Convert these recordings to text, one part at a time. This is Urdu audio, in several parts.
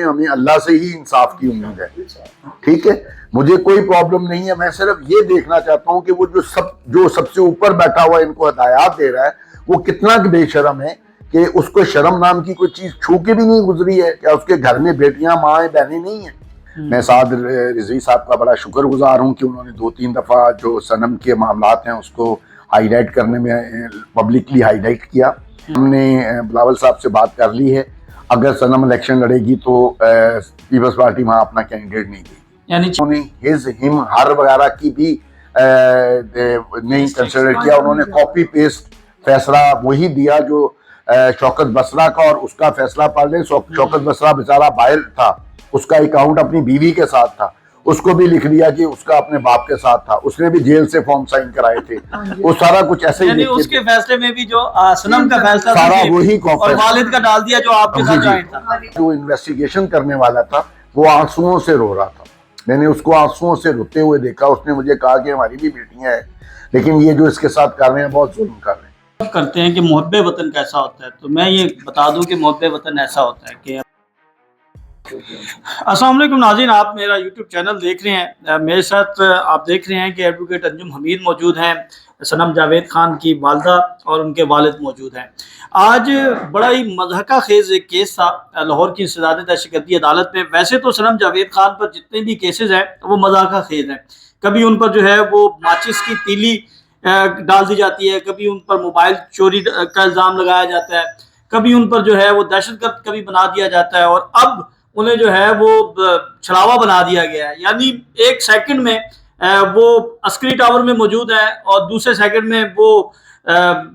ہمیں اللہ سے ہی انصاف کی امید ہے. ٹھیک ہے, مجھے کوئی پرابلم نہیں ہے. میں صرف یہ دیکھنا چاہتا ہوں کہ وہ جو سب سے اوپر بیٹھا ہوا ان کو ہدایات دے رہا ہے وہ کتنا بے شرم ہے کہ اس کو شرم نام کی کوئی چیز چھو کے بھی نہیں گزری ہے. کیا اس کے گھر میں بیٹیاں مائیں بہنیں نہیں ہیں؟ میں سعد رضوی صاحب کا بڑا شکر گزار ہوں کہ انہوں نے 2-3 دفعہ جو صنم کے معاملات ہیں اس کو ہائی لائٹ کرنے میں پبلکلی ہائی لائٹ کیا. ہم نے بلاول صاحب سے بات کر لی ہے, اگر صنم الیکشن لڑے گی تو پیپلز پارٹی وہاں اپنا کینڈیڈیٹ نہیں دے گی. یعنی انہوں نے ہز ہم ہر وغیرہ کی بھی نہیں کنسیڈر کیا. انہوں نے کاپی پیسٹ فیصلہ وہی دیا جو شوکت بسرا کا, اور اس کا فیصلہ پڑھ لیں. شوکت بسرا بیچارہ باہر تھا, اس کا اکاؤنٹ اپنی بیوی کے ساتھ تھا, اس کو بھی لکھ دیا کہ اس کا اپنے باپ کے ساتھ تھا. اس نے بھی جیل سے فارم سائن کرائے تھے. وہ سارا کچھ ایسے ہی, یعنی اس کے فیصلے میں بھی جو صنم کا فیصلہ سارا وہی اور والد کا ڈال دیا جو آپ کے ساتھ جوائنٹ تھا. جو انویسٹیگیشن کرنے والا تھا وہ آنسوؤں سے رو رہا تھا. میں نے اس کو آنسوؤں سے روتے ہوئے دیکھا. اس نے مجھے کہا کہ ہماری بھی بیٹیاں ہیں, لیکن یہ جو اس کے ساتھ کر رہے ہیں بہت ظلم کر رہے ہیں. کرتے ہیں کہ محب وطن کیسا ہوتا ہے, تو میں یہ بتا دوں کہ محب وطن ایسا ہوتا ہے کہ السلام علیکم ناظرین, آپ میرا یوٹیوب چینل دیکھ رہے ہیں. میرے ساتھ آپ دیکھ رہے ہیں کہ ایڈوکیٹ انجم حمید موجود ہیں, صنم جاوید خان کی والدہ اور ان کے والد موجود ہیں. آج بڑا ہی مضحکہ خیز ایک کیس تھا لاہور کی انسداد دہشتگردی عدالت میں. ویسے تو صنم جاوید خان پر جتنے بھی کیسز ہیں وہ مضحکہ خیز ہیں. کبھی ان پر جو ہے وہ ماچس کی تیلی ڈال دی جاتی ہے, کبھی ان پر موبائل چوری کا الزام لگایا جاتا ہے, کبھی ان پر جو ہے وہ دہشت گرد کبھی بنا دیا جاتا ہے, اور اب انہیں جو ہے وہ چھڑاوا بنا دیا گیا ہے. یعنی ایک سیکنڈ میں وہ عسکری ٹاور میں موجود ہیں اور دوسرے سیکنڈ میں وہ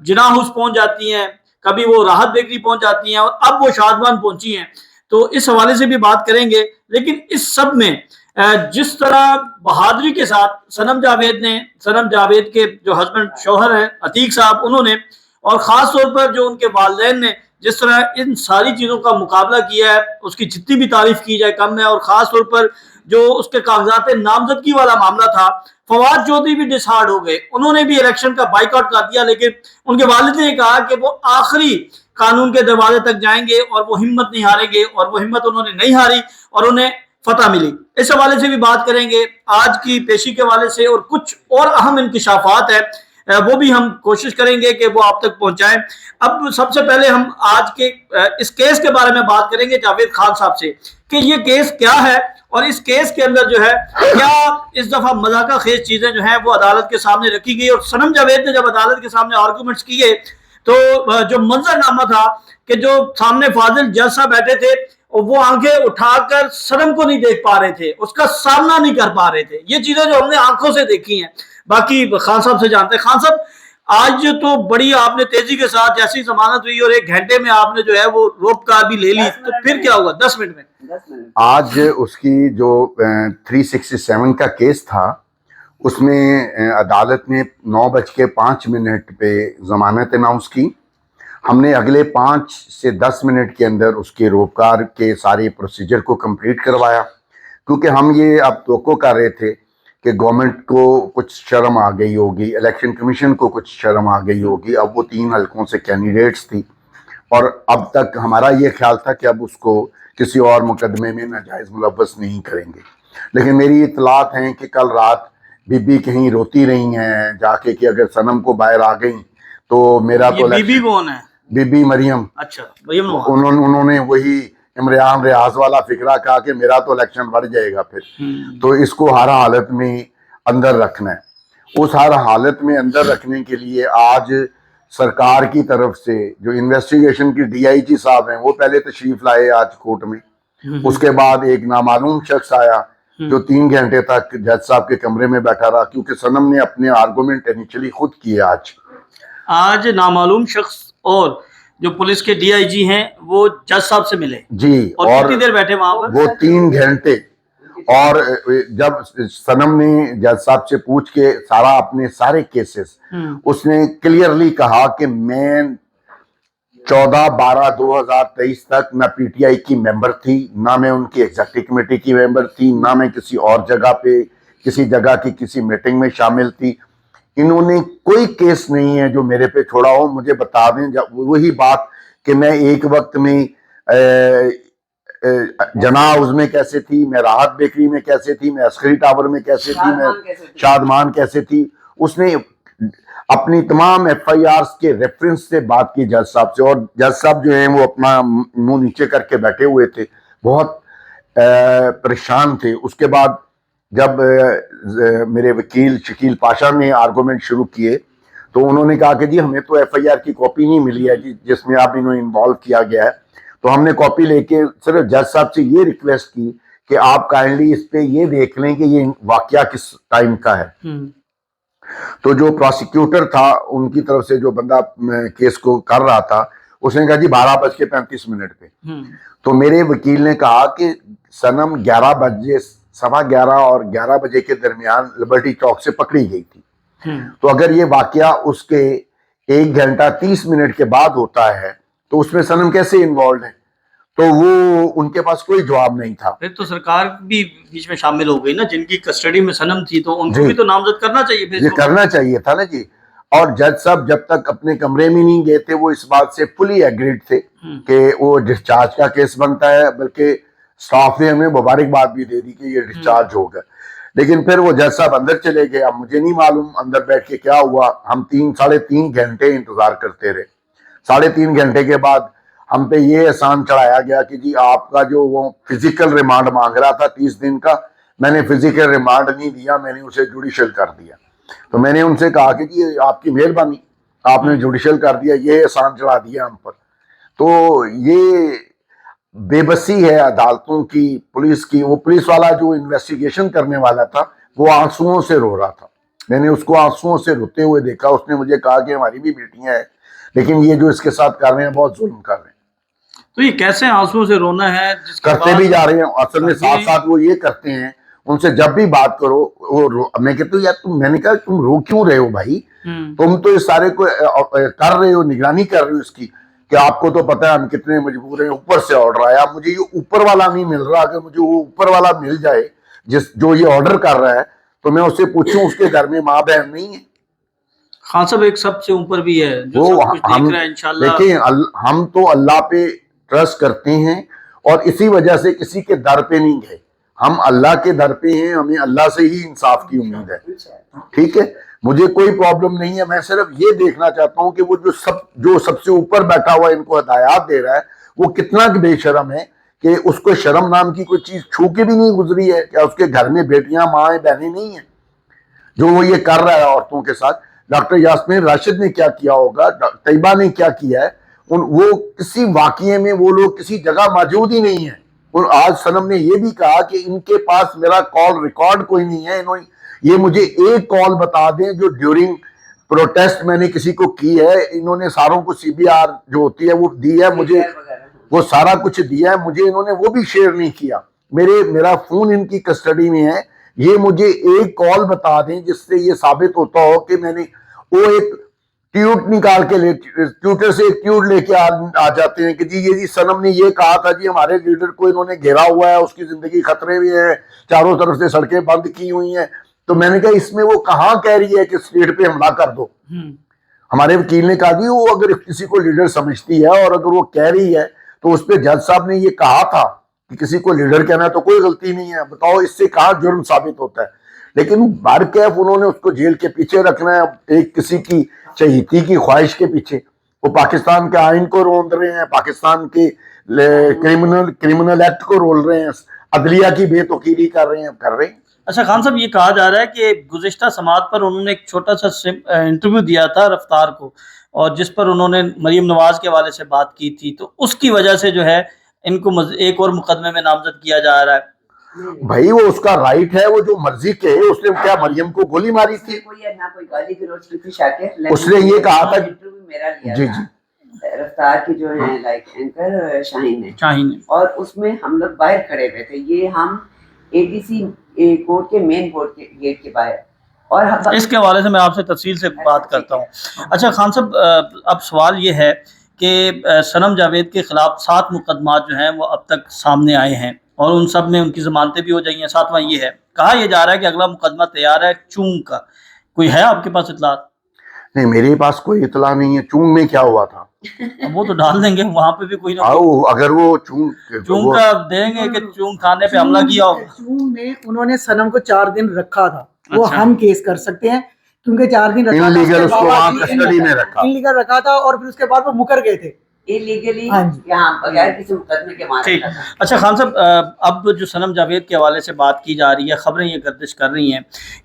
جناح ہاؤس پہنچ جاتی ہیں, کبھی وہ راحت بیکری پہنچ جاتی ہیں, اور اب وہ شادمان پہنچی ہیں. تو اس حوالے سے بھی بات کریں گے. لیکن اس سب میں جس طرح بہادری کے ساتھ صنم جاوید کے جو ہسبینڈ شوہر ہیں عتیق صاحب, انہوں نے, اور خاص طور پر جو ان کے والدین نے جس طرح ان ساری چیزوں کا مقابلہ کیا ہے, اس کی جتنی بھی تعریف کی جائے کم ہے. اور خاص طور پر جو اس کے کاغذات نامزدگی والا معاملہ تھا, فواد چودھری بھی ڈسہارڈ ہو گئے. انہوں نے بھی الیکشن کا بائیکاٹ کر دیا, لیکن ان کے والد نے کہا کہ وہ آخری قانون کے دروازے تک جائیں گے اور وہ ہمت نہیں ہاریں گے, اور وہ ہمت انہوں نے نہیں ہاری اور انہیں فتح ملی. اس حوالے سے بھی بات کریں گے آج کی پیشی کے حوالے سے, اور کچھ اور اہم انکشافات ہیں وہ بھی ہم کوشش کریں گے کہ وہ آپ تک پہنچائیں. اب سب سے پہلے ہم آج کے اس کیس کے بارے میں بات کریں گے جاوید خان صاحب سے کہ یہ کیس کیا ہے, اور اس کیس کے اندر جو ہے کیا اس دفعہ مضحکہ خیز چیزیں جو ہیں وہ عدالت کے سامنے رکھی گئی. اور صنم جاوید نے جب عدالت کے سامنے آرگومنٹس کیے تو جو منظرنامہ تھا کہ جو سامنے فاضل جج صاحب بیٹھے تھے وہ آنکھیں اٹھا کر صنم کو نہیں دیکھ پا رہے تھے, اس کا سامنا نہیں کر پا رہے تھے. یہ چیزیں جو ہم نے آنکھوں سے دیکھی ہیں. باقی خان صاحب سے جانتے ہیں. خان صاحب, آج تو بڑی آپ نے تیزی کے ساتھ جیسی ضمانت ہوئی اور 1 گھنٹے میں آپ نے جو ہے وہ روپ کار بھی لے لی, تو پھر کیا ہوگا 10 منٹ میں؟ آج اس کی جو 367 کا کیس تھا اس میں عدالت نے 9:05 پہ ضمانت اناؤنس کی. ہم نے اگلے 5 سے 10 منٹ کے اندر اس کے روپکار کے سارے پروسیجر کو کمپلیٹ کروایا, کیونکہ ہم یہ اب توقع کر رہے تھے کہ گورنمنٹ کو کچھ شرم آ گئی ہوگی, الیکشن کمیشن کو کچھ شرم آ گئی ہوگی. اب وہ 3 حلقوں سے کینڈیڈیٹس تھی, اور اب تک ہمارا یہ خیال تھا کہ اب اس کو کسی اور مقدمے میں ناجائز ملوث نہیں کریں گے. لیکن میری اطلاعات ہیں کہ کل رات بی بی کہیں روتی رہی ہیں جا کے کہ اگر صنم کو باہر آ گئیں تو میرا تو بی بی کون ہے؟ بی بی مریم. اچھا, مریم انہوں نے وہی عمران ریاض والا فکرہ کہا کہ میرا تو الیکشن بڑھ جائے گا پھر, تو اس کو ہر حالت میں اندر رکھنا ہے. اس ہر حالت میں اندر رکھنے کے لیے آج سرکار کی طرف سے جو انویسٹیگیشن کی ڈی آئی جی صاحب ہیں وہ پہلے تشریف لائے آج کورٹ میں. اس کے بعد ایک نامعلوم شخص آیا جو 3 گھنٹے تک جج صاحب کے کمرے میں بیٹھا رہا, کیونکہ صنم نے اپنے آرگومنٹ انیشلی خود کیے. آج نامعلوم شخص اور جو پولیس کے ڈی آئی جی ہیں وہ جج صاحب سے ملے جی, اور کتنی دیر بیٹھے وہاں پر؟ وہ 3 گھنٹے. اور جب صنم نے جج صاحب سے پوچھ کے سارا اپنے سارے کیسز, اس نے کلیئرلی کہا کہ میں 14/12/2023 تک نہ پی ٹی آئی کی ممبر تھی, نہ میں ان کی ایگزیکٹو کمیٹی کی ممبر تھی, نہ میں کسی اور جگہ پہ کسی جگہ کی کسی میٹنگ میں شامل تھی. انہوں نے کوئی کیس نہیں ہے جو میرے پہ چھوڑا ہو. مجھے بتا دیں وہی بات کہ میں ایک وقت میں جنا ہاؤس میں کیسے تھی، میں راحت بیکری میں کیسے تھی، میں عسکری ٹاور میں کیسے تھی، میں شادمان کیسے تھی. اس نے اپنی تمام ایف آئی آرز کے ریفرنس سے بات کی جج صاحب سے، اور جج صاحب جو ہیں وہ اپنا منہ نیچے کر کے بیٹھے ہوئے تھے، بہت پریشان تھے. اس کے بعد جب میرے وکیل شکیل پاشا نے آرگومنٹ شروع کیے تو انہوں نے کہا کہ جی ہمیں تو ایف آئی آر کی کاپی نہیں ملی ہے جی جس میں آپ انہوں انوالو کیا گیا ہے. تو ہم نے کاپی لے کے صرف جج صاحب سے یہ ریکویسٹ کی کہ آپ کائنڈلی اس پہ یہ دیکھ لیں کہ یہ واقعہ کس ٹائم کا ہے. تو جو پروسیکیوٹر تھا ان کی طرف سے جو بندہ کیس کو کر رہا تھا اس نے کہا جی 12:35 پہ. تو میرے وکیل نے کہا کہ صنم 11:11 اور 11 بجے کے درمیان لبرٹی چوک سے پکڑی گئی تھی. تو اگر یہ واقعہ اس کے 1 گھنٹہ 30 منٹ کے بعد ہوتا ہے تو اس میں صنم کیسے انوالوڈ ہے؟ تو وہ ان کے پاس کوئی جواب نہیں تھا. پھر تو سرکار بھی بیچ میں شامل ہو گئی نا، جن کی کسٹڈی میں صنم تھی تو ان کو بھی تو نامزد کرنا چاہیے. یہ کرنا چاہیے تھا نا جی. اور جج صاحب جب تک اپنے کمرے میں نہیں گئے تھے وہ اس بات سے فلی ایگریڈ تھے کہ وہ ڈسچارج کا کیس بنتا ہے، بلکہ سٹاف نے ہمیں مبارکباد بھی دے دی کہ یہ ڈسچارج ہوگا. لیکن پھر وہ جج صاحب اندر چلے گئے. اب مجھے نہیں معلوم اندر بیٹھ کے کیا ہوا. ہم 3-3.5 گھنٹے انتظار کرتے رہے. 3.5 گھنٹے کے بعد ہم پہ یہ احسان چڑھایا گیا کہ جی آپ کا جو وہ فزیکل ریمانڈ مانگ رہا تھا 30 دن کا، میں نے فزیکل ریمانڈ نہیں دیا، میں نے اسے جوڈیشل کر دیا. تو میں نے ان سے کہا کہ جی آپ کی مہربانی، آپ نے جوڈیشل کر دیا، یہ احسان چڑھا دیا ہم پر. تو یہ بے بسی ہے عدالتوں کی، پولیس کی. وہ پولیس والا جو انویسٹیگیشن کرنے والا تھا وہ آنسوؤں سے رو رہا تھا. میں نے اس کو آنسوؤں سے روتے ہوئے دیکھا. اس نے مجھے کہا کہ ہماری بھی بیٹیاں ہیں لیکن یہ جو اس کے ساتھ کر رہے ہیں بہت ظلم کر رہے ہیں. تو یہ کیسے آنسوؤں سے رونا ہے؟ کرتے بھی جا رہے ہیں. اصل میں ساتھ ساتھ وہ یہ کرتے ہیں، ان سے جب بھی بات کرو وہ میں کہتا ہوں یار میں نے کہا تم رو کیوں رہے ہو بھائی؟ تم تو اس سارے کو کر رہے ہو، نگرانی کر رہے ہو اس کی، کہ آپ کو تو پتہ ہے ہم کتنے مجبور ہیں، اوپر سے آرڈر آیا. مجھے یہ اوپر والا نہیں مل رہا. اگر مجھے وہ اوپر والا مل جائے جو یہ آرڈر کر رہا ہے تو میں اس سے پوچھوں اس کے گھر میں ماں بہن نہیں ہے؟ خان صاحب ایک سب سے اوپر بھی ہے جو سب کچھ دیکھ رہا ہے انشاءاللہ. دیکھیں ہم تو اللہ پہ ٹرسٹ کرتے ہیں اور اسی وجہ سے کسی کے در پہ نہیں گئے. ہم اللہ کے در پہ ہیں، ہمیں اللہ سے ہی انصاف کی امید ہے. ٹھیک ہے، مجھے کوئی پرابلم نہیں ہے. میں صرف یہ دیکھنا چاہتا ہوں کہ وہ جو سب سے اوپر بیٹھا ہوا ان کو ہدایات دے رہا ہے وہ کتنا بے شرم ہے کہ اس کو شرم نام کی کوئی چیز چھو کے بھی نہیں گزری ہے. کیا اس کے گھر میں بیٹیاں، ماں بہنیں نہیں ہیں؟ جو وہ یہ کر رہا ہے عورتوں کے ساتھ. ڈاکٹر یاسمین راشد نے کیا کیا ہوگا، طیبہ نے کیا کیا ہے، وہ کسی واقعے میں وہ لوگ کسی جگہ موجود ہی نہیں ہیں. اور آج صنم نے یہ بھی کہا کہ ان کے پاس میرا کال ریکارڈ کوئی نہیں ہے. یہ مجھے ایک کال بتا دیں جو ڈیورنگ پروٹیسٹ میں نے کسی کو کی ہے. انہوں نے ساروں کو سی بی آر جو ہوتی ہے وہ دی ہے، مجھے وہ سارا کچھ دیا ہے، مجھے انہوں نے وہ بھی شیئر نہیں کیا. میرا فون ان کی کسٹڈی میں ہے. یہ مجھے ایک کال بتا دیں جس سے یہ ثابت ہوتا ہو کہ میں نے وہ ایک ٹیوٹ نکال کے ٹیوٹر سے ایک ٹیوٹ لے کے آ جاتے ہیں کہ جی یہ جی صنم نے یہ کہا تھا، جی ہمارے لیڈر کو انہوں نے گھیرا ہوا ہے، اس کی زندگی خطرے میں ہے، چاروں طرف سے سڑکیں بند کی ہوئی ہیں. تو میں نے کہا اس میں وہ کہاں کہہ رہی ہے کہ اسٹیٹ پہ حملہ کر دو؟ ہمارے وکیل نے کہا جی وہ اگر کسی کو لیڈر سمجھتی ہے اور اگر وہ کہہ رہی ہے تو اس پہ جج صاحب نے یہ کہا تھا کہ کسی کو لیڈر کہنا ہے تو کوئی غلطی نہیں ہے. بتاؤ اس سے کہاں جرم ثابت ہوتا ہے؟ لیکن بارکیف انہوں نے اس کو جیل کے پیچھے رکھنا ہے، ایک کسی کی چہیتی کی خواہش کے پیچھے. وہ پاکستان کے آئین کو روند رہے ہیں، پاکستان کے کرمنل ایکٹ کو رول رہے ہیں، عدلیہ کی بے توقیری کر رہے ہیں. اچھا خان صاحب، یہ کہا جا رہا ہے کہ گزشتہ سماعت پر انہوں نے ایک چھوٹا سا انٹرویو دیا تھا رفتار کو، اور جس پر انہوں نے مریم نواز کے حوالے سے بات کی تھی، تو اس کی وجہ سے جو ہے ان کو ایک اور مقدمے میں نامزد کیا جا رہا ہے. بھائی وہ اس کا رائٹ ہے، وہ جو مرضی کہے. اس نے کیا مریم کو گولی ماری تھی؟ اس نے یہ کہا تھا جی رفتار کی جو ہیں لائک اینکر شاہین ہے، اور اس میں ہم لوگ باہر کھڑے ہوئے تھے. یہ ہم اے ڈی سی کورٹ کے مین کورٹ کے گیٹ کے باہر، اور اس کے حوالے سے میں آپ سے تفصیل سے بات کرتا ہوں. اچھا خان صاحب، اب سوال یہ ہے کہ صنم جاوید کے خلاف 7 مقدمات جو ہیں وہ اب تک سامنے آئے ہیں اور ان سب میں ان کی ضمانتیں بھی ہو جائی ہیں. 7واں یہ ہے، کہا یہ جا رہا ہے کہ اگلا مقدمہ تیار ہے چونگ کا. کوئی ہے آپ کے پاس اطلاعات؟ نہیں، میرے پاس کوئی اطلاع نہیں ہے. چونگ میں کیا ہوا تھا؟ اب وہ تو ڈال دیں گے وہاں پہ بھی کوئی نہ اگر وہ چون کا دیں گے کہ چون کھانے پہ حملہ کیا ہوگا. چون میں انہوں نے صنم کو 4 دن رکھا تھا, وہ ہم کیس کر سکتے ہیں کیونکہ 4 دن رکھا تھا, انلیگل رکھا تھا, اور پھر اس کے بعد وہ مکر گئے تھے illegally یہاں بغیر کسی مقدمے کے مارا ٹھیک. تھا. اچھا خان صاحب, اب جو صنم جاوید کے حوالے سے بات کی جا رہی ہے, خبریں یہ گردش کر رہی ہیں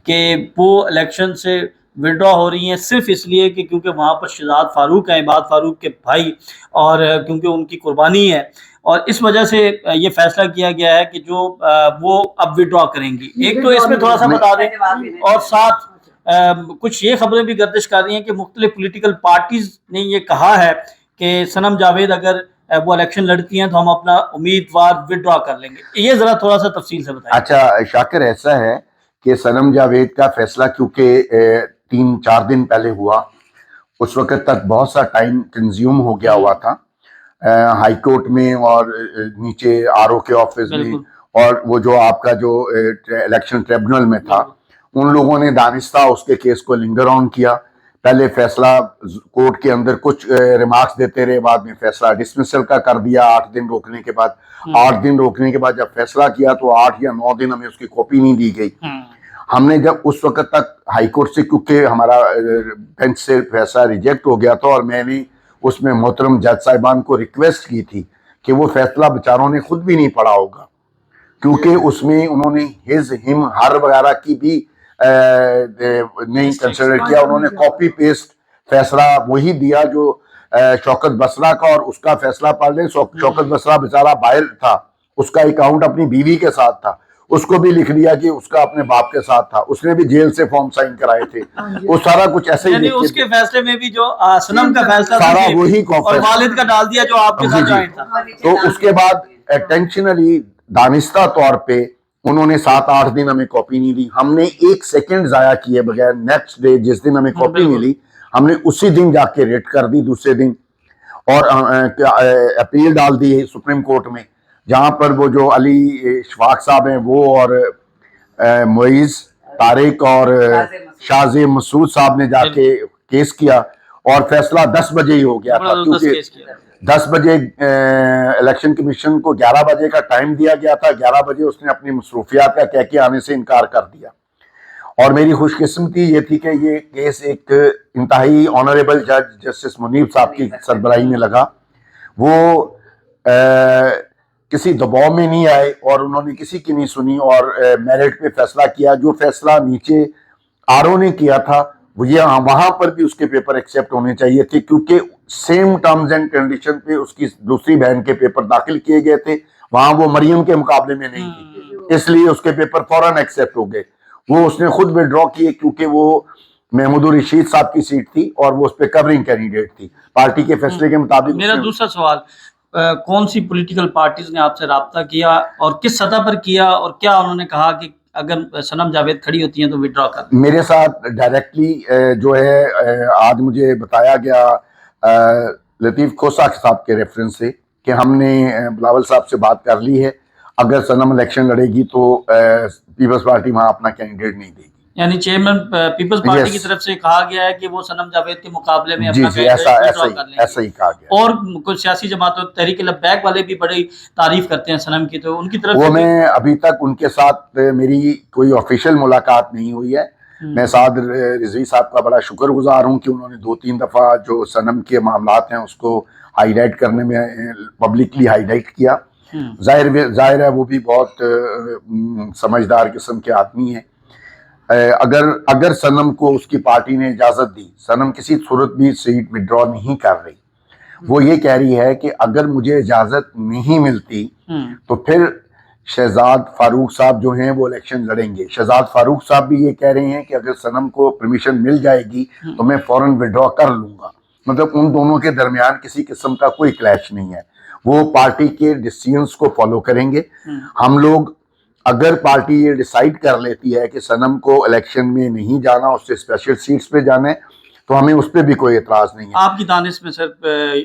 کہ وہ الیکشن سے وڈرا ہو رہی ہیں صرف اس لیے کہ کیونکہ وہاں پر شہزاد فاروق ہیں, عباد فاروق کے بھائی, اور کیونکہ ان کی قربانی ہے, اور اس وجہ سے یہ فیصلہ کیا گیا ہے کہ جو وہ اب وڈرا کریں گی. ایک تو اس میں تھوڑا سا بتا دیں, اور ساتھ کچھ یہ خبریں بھی گردش کر رہی ہیں کہ مختلف پولیٹیکل پارٹیز نے یہ کہا ہے کہ صنم جاوید اگر وہ الیکشن لڑتی ہیں تو ہم اپنا امیدوار وڈرا کر لیں گے. یہ ذرا تھوڑا سا تفصیل سے بتائیں. اچھا شاکر, ایسا ہے کہ صنم جاوید کا فیصلہ کیونکہ 3-4 دن پہلے ہوا, اس وقت تک بہت سا ٹائم کنزیوم ہو گیا ہوا تھا ہائی کورٹ میں اور نیچے RO کے آفس میں, اور وہ جو آپ کا جو الیکشن ٹریبونل میں تھا, ان لوگوں نے دانستہ اس کے کیس کو لنگر آن کیا. پہلے فیصلہ کورٹ کے اندر کچھ ریمارکس دیتے رہے, بعد میں فیصلہ ڈسمسل کا کر دیا 8 دن روکنے کے بعد. 8 دن روکنے کے بعد جب فیصلہ کیا تو 8 یا 9 دن ہمیں اس کی کاپی نہیں دی گئی. ہم نے جب اس وقت تک ہائی کورٹ سے, کیونکہ ہمارا بینچ سے فیصلہ ریجیکٹ ہو گیا تھا, اور میں نے اس میں محترم جج صاحبان کو ریکویسٹ کی تھی کہ وہ فیصلہ بیچاروں نے خود بھی نہیں پڑھا ہوگا, کیونکہ اس میں انہوں نے ہز ہم ہر وغیرہ کی بھی نہیں کنسیڈر کیا. انہوں نے کاپی پیسٹ فیصلہ وہی دیا جو شوکت بسرا کا, اور اس کا فیصلہ پڑھ لیں. شوکت بسرا بیچارہ باہر تھا, اس کا اکاؤنٹ اپنی بیوی کے ساتھ تھا, اس کو بھی لکھ دیا کہ اس کا اپنے باپ کے ساتھ تھا, اس نے بھی جیل سے فارم سائن کرائے تھے, وہ سارا کچھ ایسے ہی. اس کے فیصلے میں بھی جو صنم کا فیصلہ سارا وہی اور والد کا ڈال دیا جو آپ کے ساتھ جوائنٹ تھا. تو اس کے بعد انٹینشنلی دانستہ طور پہ انہوں نے 7-8 دن ہمیں کاپی نہیں دی. ہم نے 1 سیکنڈ ضائع کیے بغیر نیکسٹ ڈے جس دن ہمیں کاپی ملی, ہم نے اسی دن جا کے ریٹ کر دی دوسرے دن, اور اپیل ڈال دی سپریم کورٹ میں, جہاں پر وہ جو علی اشفاق صاحب ہیں وہ اور معیز طارق اور شازیہ مسعود صاحب نے جا کے کیس کیا, اور فیصلہ 10 بجے ہی ہو گیا تھا, کیونکہ 10 بجے الیکشن کمیشن کو 11 بجے کا ٹائم دیا گیا تھا. 11 بجے اس نے اپنی مصروفیات کا کہہ کے آنے سے انکار کر دیا. اور میری خوش قسمتی یہ تھی کہ یہ کیس ایک انتہائی آنریبل جج جسٹس منیب صاحب کی سربراہی میں لگا. وہ کسی دباؤ میں نہیں آئے, اور انہوں نے کسی کی نہیں سنی, اور میرٹ پہ فیصلہ کیا. جو فیصلہ نیچے RO نے کیا تھا وہ یہ وہاں پر بھی اس کے پیپر ایکسیپٹ ہونے چاہیے تھے, کیونکہ سیم ٹرمز اینڈ کنڈیشن پہ اس کی دوسری بہن کے پیپر داخل کیے گئے تھے, وہاں وہ مریم کے مقابلے میں نہیں تھی, اس لیے اس کے پیپر فوراً ایکسیپٹ ہو گئے. وہ اس نے خود وڈرا کیے کیونکہ وہ محمود الرشید صاحب کی سیٹ تھی اور وہ اس پہ کورنگ کینڈیڈیٹ تھی پارٹی کے فیصلے کے مطابق. میرا دوسرا سوال, کون سی پولیٹیکل پارٹیز نے آپ سے رابطہ کیا اور کس سطح پر کیا, اور کیا انہوں نے کہا کہ اگر صنم جاوید کھڑی ہوتی ہیں تو وڈرا کر؟ میرے ساتھ ڈائریکٹلی جو ہے آج مجھے بتایا گیا لطیف کھوسا صاحب کے ریفرنس سے کہ ہم نے بلاول صاحب سے بات کر لی ہے, اگر صنم الیکشن لڑے گی تو پیپلز پارٹی وہاں اپنا کینڈیڈیٹ نہیں دے گی. یعنی چیئرمین پیپلز پارٹی کی طرف سے کہا گیا ہے کہ وہ صنم جاوید کے مقابلے میں اپنا ایسا ہی کہا گیا. اور کچھ سیاسی جماعتوں تحریک لبیک والے بھی بڑی تعریف کرتے ہیں صنم کی, تو ان کی طرف وہ میں ابھی تک ان کے ساتھ میری کوئی آفیشیل ملاقات نہیں ہوئی ہے. میں سعد رضوی صاحب کا بڑا شکر گزار ہوں کہ انہوں نے 2-3 دفعہ جو صنم کے معاملات ہیں اس کو ہائی لائٹ کرنے میں پبلکلی ہائی لائٹ کیا. ظاہر ہے وہ بھی بہت سمجھدار قسم کے آدمی ہیں. اگر صنم کو اس کی پارٹی نے اجازت دی, صنم کسی صورت بھی سیٹ وڈرا نہیں کر رہی. وہ یہ کہہ رہی ہے کہ اگر مجھے اجازت نہیں ملتی تو پھر شہزاد فاروق صاحب جو ہیں وہ الیکشن لڑیں گے. شہزاد فاروق صاحب بھی یہ کہہ رہے ہیں کہ اگر صنم کو پرمیشن مل جائے گی تو میں فوراً وڈرا کر لوں گا. مطلب ان دونوں کے درمیان کسی قسم کا کوئی کلیش نہیں ہے, وہ پارٹی کے ڈیسیژنز کو فالو کریں گے. ہم لوگ اگر پارٹی یہ ڈیسائیڈ کر لیتی ہے کہ صنم کو الیکشن میں نہیں جانا, اس سے اسپیشل سیٹس پہ جانا ہے, تو ہمیں اس پہ بھی کوئی اعتراض نہیں ہے. آپ کی دانش میں سر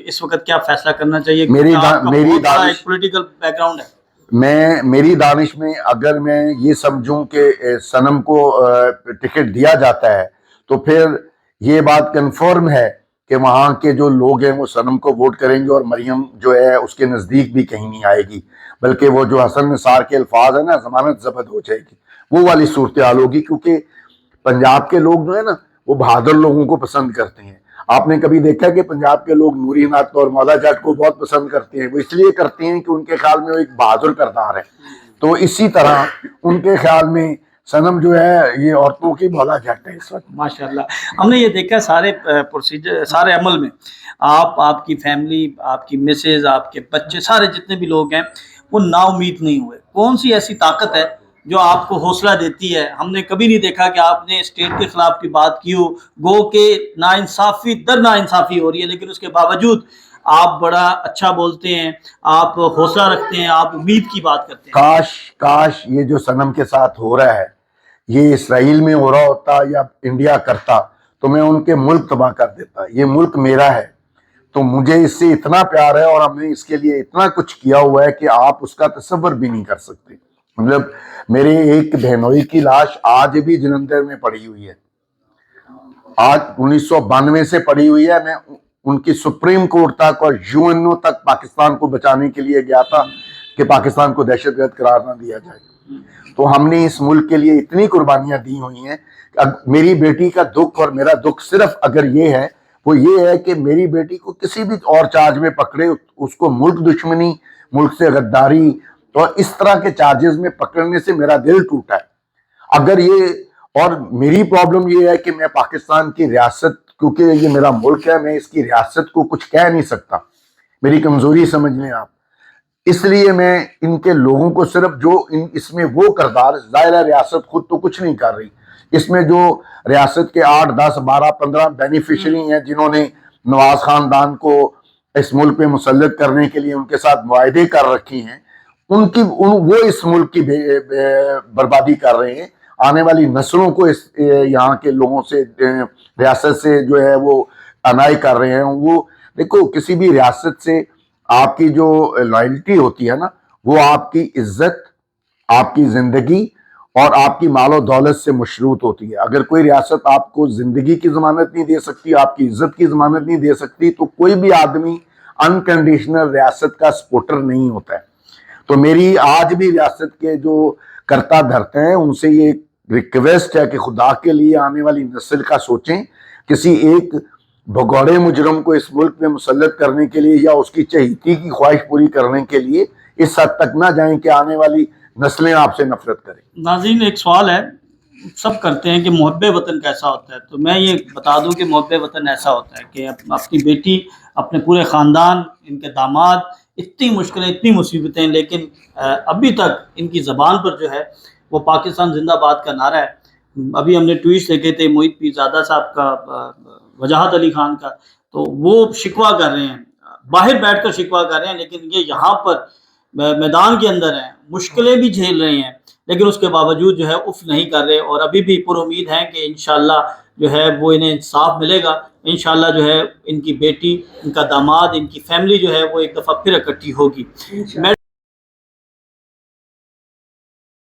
اس وقت کیا فیصلہ کرنا چاہیے؟ میری دانش پولیٹیکل بیک گراؤنڈ ہے. میری دانش میں اگر میں یہ سمجھوں کہ صنم کو ٹکٹ دیا جاتا ہے تو پھر یہ بات کنفرم ہے کہ وہاں کے جو لوگ ہیں وہ صنم کو ووٹ کریں گے اور مریم جو ہے اس کے نزدیک بھی کہیں نہیں آئے گی، بلکہ وہ جو حسن نثار کے الفاظ ہیں نا، ضمانت ضبط ہو جائے گی، وہ والی صورتحال ہوگی. کیونکہ پنجاب کے لوگ جو ہے نا وہ بہادر لوگوں کو پسند کرتے ہیں. آپ نے کبھی دیکھا کہ پنجاب کے لوگ نوری نات اور مولا جٹ کو بہت پسند کرتے ہیں؟ وہ اس لیے کرتے ہیں کہ ان کے خیال میں وہ ایک بہادر کردار ہے. تو اسی طرح ان کے خیال میں صنم جو ہے یہ عورتوں کی مولا جٹ ہے اس وقت. ماشاءاللہ ہم نے یہ دیکھا سارے پروسیجر، سارے عمل میں آپ کی فیملی، آپ کی مسز، آپ کے بچے، سارے جتنے بھی لوگ ہیں وہ نا امید نہیں ہوئے. کون سی ایسی طاقت ہے جو آپ کو حوصلہ دیتی ہے؟ ہم نے کبھی نہیں دیکھا کہ آپ نے اسٹیٹ کے خلاف کی بات کی ہو، گو کہ ناانصافی در ناانصافی ہو رہی ہے، لیکن اس کے باوجود آپ بڑا اچھا بولتے ہیں، آپ حوصلہ رکھتے ہیں، آپ امید کی بات کرتے ہیں. کاش یہ جو صنم کے ساتھ ہو رہا ہے یہ اسرائیل میں ہو رہا ہوتا یا انڈیا کرتا تو میں ان کے ملک تباہ کر دیتا. یہ ملک میرا ہے تو مجھے اس سے اتنا پیار ہے اور ہم نے اس کے لیے اتنا کچھ کیا ہوا ہے کہ آپ اس کا تصور بھی نہیں کر سکتے. مطلب میرے ایک بہنوئی کی لاش آج بھی جلندھر میں پڑی ہوئی ہے، آج 1992 سے پڑی ہوئی ہے. میں ان کی سپریم کورٹ تک اور UN تک پاکستان کو بچانے کے لیے گیا تھا کہ پاکستان کو دہشت گرد قرار نہ دیا جائے. تو ہم نے اس ملک کے لیے اتنی قربانیاں دی ہوئی ہیں. میری بیٹی کا دکھ اور میرا دکھ صرف اگر یہ ہے وہ یہ ہے کہ میری بیٹی کو کسی بھی اور چارج میں پکڑے، اس کو ملک دشمنی، ملک سے غداری اور اس طرح کے چارجز میں پکڑنے سے میرا دل ٹوٹا ہے. اگر یہ، اور میری پرابلم یہ ہے کہ میں پاکستان کی ریاست، کیونکہ یہ میرا ملک ہے، میں اس کی ریاست کو کچھ کہہ نہیں سکتا. میری کمزوری سمجھ لیں آپ. اس لیے میں ان کے لوگوں کو صرف جو اس میں وہ کردار، ظاہر ریاست خود تو کچھ نہیں کر رہی، اس میں جو ریاست کے 8 10 12 15 بینیفیشری ہیں جنہوں نے نواز خاندان کو اس ملک پہ مسلط کرنے کے لیے ان کے ساتھ معاہدے کر رکھی ہیں، وہ اس ملک کی بربادی کر رہے ہیں. آنے والی نسلوں کو اس یہاں کے لوگوں سے، ریاست سے جو ہے وہ انائی کر رہے ہیں. وہ دیکھو کسی بھی ریاست سے آپ کی جو لائلٹی ہوتی ہے نا وہ آپ کی عزت، آپ کی زندگی اور آپ کی مال و دولت سے مشروط ہوتی ہے. اگر کوئی ریاست آپ کو زندگی کی ضمانت نہیں دے سکتی، آپ کی عزت کی ضمانت نہیں دے سکتی، تو کوئی بھی آدمی انکنڈیشنل ریاست کا سپورٹر نہیں ہوتا ہے. تو میری آج بھی ریاست کے جو کرتا دھرتے ہیں ان سے یہ ریکویسٹ ہے کہ خدا کے لیے آنے والی نسل کا سوچیں. کسی ایک بھگوڑے مجرم کو اس ملک میں مسلط کرنے کے لیے یا اس کی چہیتی کی خواہش پوری کرنے کے لیے اس حد تک نہ جائیں کہ آنے والی نسلیں آپ سے نفرت کریں. ناظرین ایک سوال ہے، سب کرتے ہیں کہ محب وطن کیسا ہوتا ہے، تو میں یہ بتا دوں کہ محب وطن ایسا ہوتا ہے کہ اپنی بیٹی، اپنے پورے خاندان، ان کے داماد، اتنی مشکلیں، اتنی مصیبتیں، لیکن ابھی تک ان کی زبان پر جو ہے وہ پاکستان زندہ باد کا نعرہ ہے. ابھی ہم نے ٹویٹس دیکھے تھے محیط پیرزادہ صاحب کا، وجاہت علی خان کا، تو وہ شکوہ کر رہے ہیں، باہر بیٹھ کر شکوہ کر رہے ہیں، لیکن یہ یہاں پر میدان کے اندر ہیں، مشکلیں بھی جھیل رہے ہیں، لیکن اس کے باوجود جو ہے اف نہیں کر رہے، اور ابھی بھی پر امید ہیں کہ انشاءاللہ جو ہے وہ انہیں انصاف ملے گا. انشاءاللہ جو ہے ان کی بیٹی، ان کا داماد، ان کی فیملی جو ہے وہ ایک دفعہ پھر اکٹھی ہوگی.